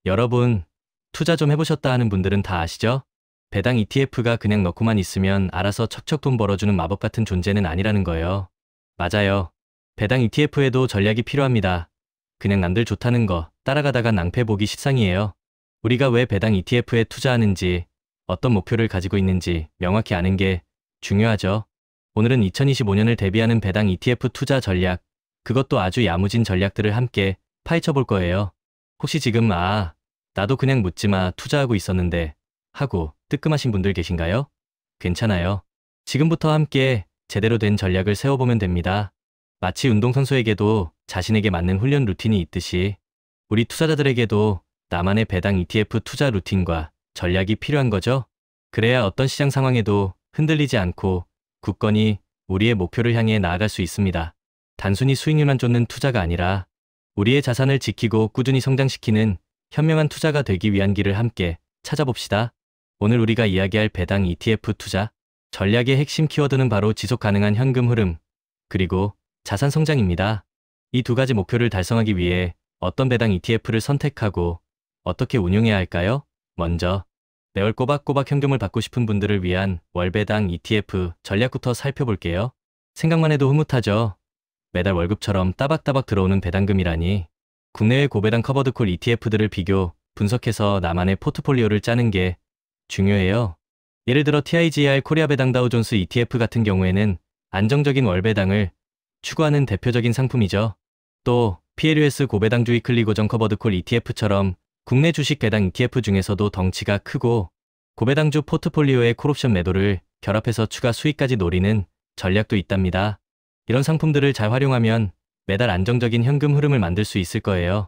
여러분, 투자 좀 해보셨다 하는 분들은 다 아시죠? 배당 ETF가 그냥 넣고만 있으면 알아서 척척 돈 벌어주는 마법 같은 존재는 아니라는 거예요. 맞아요. 배당 ETF에도 전략이 필요합니다. 그냥 남들 좋다는 거 따라가다가 낭패 보기 십상이에요. 우리가 왜 배당 ETF에 투자하는지, 어떤 목표를 가지고 있는지 명확히 아는 게 중요하죠. 오늘은 2025년을 대비하는 배당 ETF 투자 전략, 그것도 아주 야무진 전략들을 함께 파헤쳐 볼 거예요. 혹시 지금 나도 그냥 묻지마 투자하고 있었는데 하고 뜨끔하신 분들 계신가요? 괜찮아요. 지금부터 함께 제대로 된 전략을 세워보면 됩니다. 마치 운동선수에게도 자신에게 맞는 훈련 루틴이 있듯이 우리 투자자들에게도 나만의 배당 ETF 투자 루틴과 전략이 필요한 거죠. 그래야 어떤 시장 상황에도 흔들리지 않고 굳건히 우리의 목표를 향해 나아갈 수 있습니다. 단순히 수익률만 쫓는 투자가 아니라 우리의 자산을 지키고 꾸준히 성장시키는 현명한 투자가 되기 위한 길을 함께 찾아봅시다. 오늘 우리가 이야기할 배당 ETF 투자 전략의 핵심 키워드는 바로 지속 가능한 현금 흐름, 그리고 자산 성장입니다. 이 두 가지 목표를 달성하기 위해 어떤 배당 ETF를 선택하고 어떻게 운용해야 할까요? 먼저 매월 꼬박꼬박 현금을 받고 싶은 분들을 위한 월배당 ETF 전략부터 살펴볼게요. 생각만 해도 흐뭇하죠? 매달 월급처럼 따박따박 들어오는 배당금이라니. 국내외 고배당 커버드콜 ETF들을 비교, 분석해서 나만의 포트폴리오를 짜는 게 중요해요. 예를 들어 TIGR 코리아 배당 다우존스 ETF 같은 경우에는 안정적인 월배당을 추구하는 대표적인 상품이죠. 또 PLUS 고배당주의 클리고정 커버드콜 ETF처럼 국내 주식 배당 ETF 중에서도 덩치가 크고 고배당주 포트폴리오의 콜옵션 매도를 결합해서 추가 수익까지 노리는 전략도 있답니다. 이런 상품들을 잘 활용하면 매달 안정적인 현금 흐름을 만들 수 있을 거예요.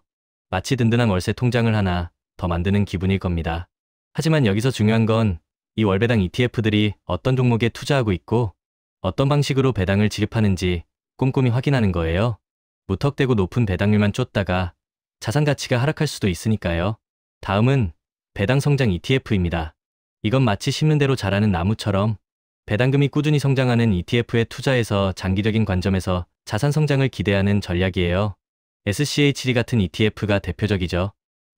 마치 든든한 월세 통장을 하나 더 만드는 기분일 겁니다. 하지만 여기서 중요한 건 이 월배당 ETF들이 어떤 종목에 투자하고 있고 어떤 방식으로 배당을 지급하는지 꼼꼼히 확인하는 거예요. 무턱대고 높은 배당률만 쫓다가 자산 가치가 하락할 수도 있으니까요. 다음은 배당 성장 ETF입니다. 이건 마치 심는 대로 자라는 나무처럼 배당금이 꾸준히 성장하는 ETF에 투자해서 장기적인 관점에서 자산 성장을 기대하는 전략이에요. SCHD 같은 ETF가 대표적이죠.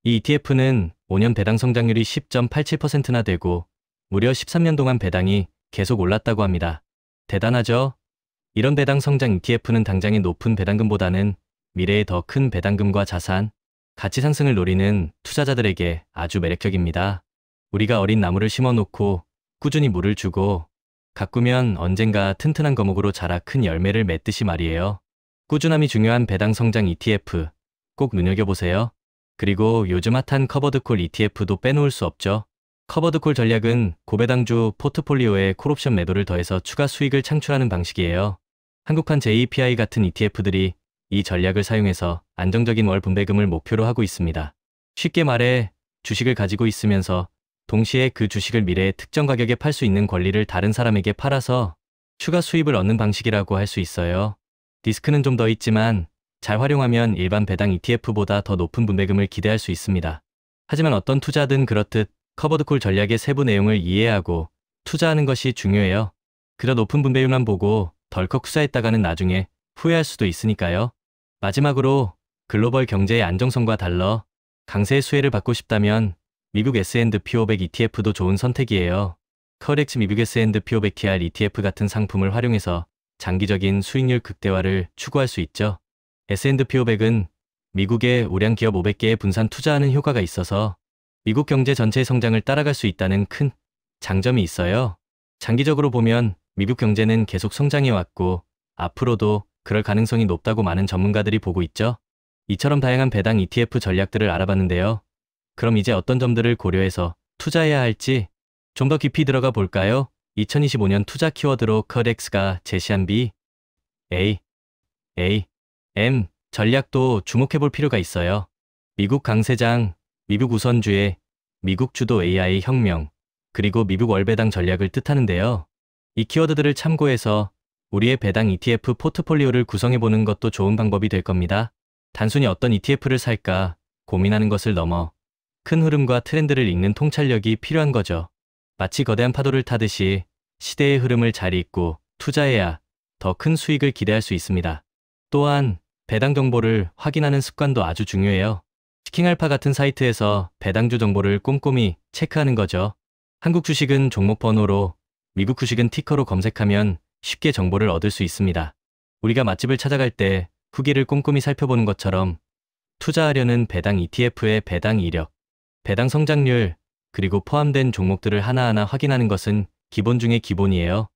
이 ETF는 5년 배당 성장률이 10.87%나 되고 무려 13년 동안 배당이 계속 올랐다고 합니다. 대단하죠? 이런 배당 성장 ETF는 당장의 높은 배당금보다는 미래의 더 큰 배당금과 자산, 가치 상승을 노리는 투자자들에게 아주 매력적입니다. 우리가 어린 나무를 심어놓고 꾸준히 물을 주고 가꾸면 언젠가 튼튼한 거목으로 자라 큰 열매를 맺듯이 말이에요. 꾸준함이 중요한 배당 성장 ETF 꼭 눈여겨보세요. 그리고 요즘 핫한 커버드콜 ETF도 빼놓을 수 없죠. 커버드콜 전략은 고배당주 포트폴리오에 콜옵션 매도를 더해서 추가 수익을 창출하는 방식이에요. 한국판 JPI 같은 ETF들이 이 전략을 사용해서 안정적인 월 분배금을 목표로 하고 있습니다. 쉽게 말해 주식을 가지고 있으면서 동시에 그 주식을 미래의 특정 가격에 팔 수 있는 권리를 다른 사람에게 팔아서 추가 수입을 얻는 방식이라고 할 수 있어요. 리스크는 좀 더 있지만 잘 활용하면 일반 배당 ETF보다 더 높은 분배금을 기대할 수 있습니다. 하지만 어떤 투자든 그렇듯 커버드콜 전략의 세부 내용을 이해하고 투자하는 것이 중요해요. 그저 높은 분배율만 보고 덜컥 투자했다가는 나중에 후회할 수도 있으니까요. 마지막으로 글로벌 경제의 안정성과 달러, 강세의 수혜를 받고 싶다면 미국 S&P 500 ETF도 좋은 선택이에요. 커렉스 미국 S&P 500 TR ETF 같은 상품을 활용해서 장기적인 수익률 극대화를 추구할 수 있죠. S&P 500은 미국의 우량 기업 500개에 분산 투자하는 효과가 있어서 미국 경제 전체의 성장을 따라갈 수 있다는 큰 장점이 있어요. 장기적으로 보면 미국 경제는 계속 성장해왔고 앞으로도 그럴 가능성이 높다고 많은 전문가들이 보고 있죠. 이처럼 다양한 배당 ETF 전략들을 알아봤는데요. 그럼 이제 어떤 점들을 고려해서 투자해야 할지 좀 더 깊이 들어가 볼까요? 2025년 투자 키워드로 커렉스가 제시한 B, A, M 전략도 주목해 볼 필요가 있어요. 미국 강세장, 미국 우선주의, 미국 주도 AI 혁명, 그리고 미국 월배당 전략을 뜻하는데요. 이 키워드들을 참고해서 우리의 배당 ETF 포트폴리오를 구성해보는 것도 좋은 방법이 될 겁니다. 단순히 어떤 ETF를 살까 고민하는 것을 넘어 큰 흐름과 트렌드를 읽는 통찰력이 필요한 거죠. 마치 거대한 파도를 타듯이 시대의 흐름을 잘 읽고 투자해야 더 큰 수익을 기대할 수 있습니다. 또한 배당 정보를 확인하는 습관도 아주 중요해요. 스킹알파 같은 사이트에서 배당주 정보를 꼼꼼히 체크하는 거죠. 한국 주식은 종목 번호로, 미국 주식은 티커로 검색하면 쉽게 정보를 얻을 수 있습니다. 우리가 맛집을 찾아갈 때 후기를 꼼꼼히 살펴보는 것처럼 투자하려는 배당 ETF의 배당 이력, 배당 성장률, 그리고 포함된 종목들을 하나하나 확인하는 것은 기본 중의 기본이에요.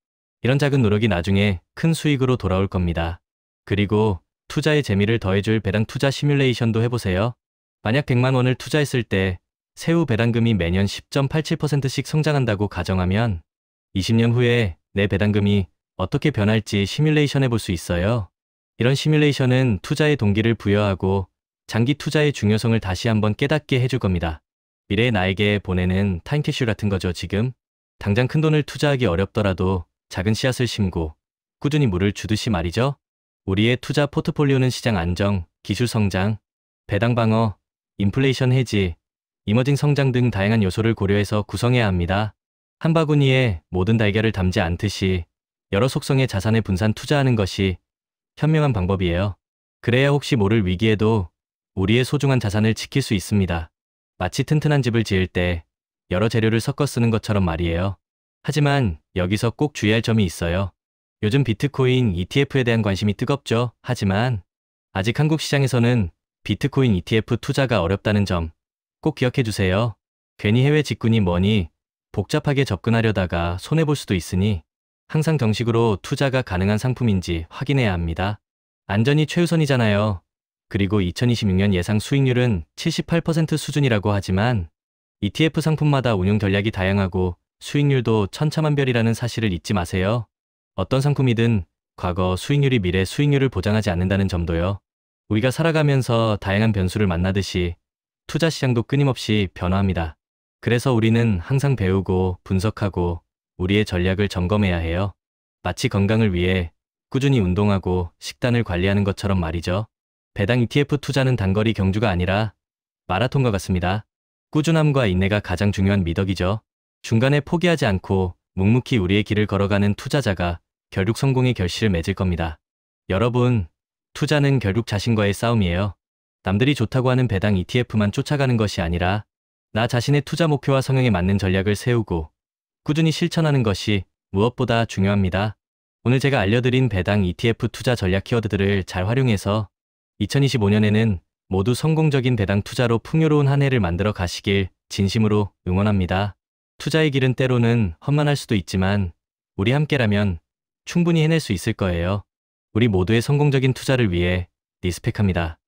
이런 작은 노력이 나중에 큰 수익으로 돌아올 겁니다. 그리고 투자의 재미를 더해줄 배당 투자 시뮬레이션도 해보세요. 만약 100만 원을 투자했을 때 세후 배당금이 매년 10.87%씩 성장한다고 가정하면 20년 후에 내 배당금이 어떻게 변할지 시뮬레이션 해볼 수 있어요. 이런 시뮬레이션은 투자의 동기를 부여하고 장기 투자의 중요성을 다시 한번 깨닫게 해줄 겁니다. 미래의 나에게 보내는 타임캡슐 같은 거죠, 지금. 당장 큰 돈을 투자하기 어렵더라도 작은 씨앗을 심고 꾸준히 물을 주듯이 말이죠. 우리의 투자 포트폴리오는 시장 안정, 기술 성장, 배당 방어, 인플레이션 해지, 이머징 성장 등 다양한 요소를 고려해서 구성해야 합니다. 한 바구니에 모든 달걀을 담지 않듯이 여러 속성의 자산에 분산 투자하는 것이 현명한 방법이에요. 그래야 혹시 모를 위기에도 우리의 소중한 자산을 지킬 수 있습니다. 마치 튼튼한 집을 지을 때 여러 재료를 섞어 쓰는 것처럼 말이에요. 하지만 여기서 꼭 주의할 점이 있어요. 요즘 비트코인 ETF에 대한 관심이 뜨겁죠. 하지만 아직 한국 시장에서는 비트코인 ETF 투자가 어렵다는 점 꼭 기억해 주세요. 괜히 해외 직군이 뭐니 복잡하게 접근하려다가 손해볼 수도 있으니 항상 정식으로 투자가 가능한 상품인지 확인해야 합니다. 안전이 최우선이잖아요. 그리고 2026년 예상 수익률은 78% 수준이라고 하지만 ETF 상품마다 운용 전략이 다양하고 수익률도 천차만별이라는 사실을 잊지 마세요. 어떤 상품이든 과거 수익률이 미래 수익률을 보장하지 않는다는 점도요. 우리가 살아가면서 다양한 변수를 만나듯이 투자 시장도 끊임없이 변화합니다. 그래서 우리는 항상 배우고 분석하고 우리의 전략을 점검해야 해요. 마치 건강을 위해 꾸준히 운동하고 식단을 관리하는 것처럼 말이죠. 배당 ETF 투자는 단거리 경주가 아니라 마라톤과 같습니다. 꾸준함과 인내가 가장 중요한 미덕이죠. 중간에 포기하지 않고 묵묵히 우리의 길을 걸어가는 투자자가 결국 성공의 결실을 맺을 겁니다. 여러분, 투자는 결국 자신과의 싸움이에요. 남들이 좋다고 하는 배당 ETF만 쫓아가는 것이 아니라 나 자신의 투자 목표와 성향에 맞는 전략을 세우고 꾸준히 실천하는 것이 무엇보다 중요합니다. 오늘 제가 알려드린 배당 ETF 투자 전략 키워드들을 잘 활용해서 2025년에는 모두 성공적인 배당 투자로 풍요로운 한 해를 만들어 가시길 진심으로 응원합니다. 투자의 길은 때로는 험난할 수도 있지만 우리 함께라면 충분히 해낼 수 있을 거예요. 우리 모두의 성공적인 투자를 위해 리스펙합니다.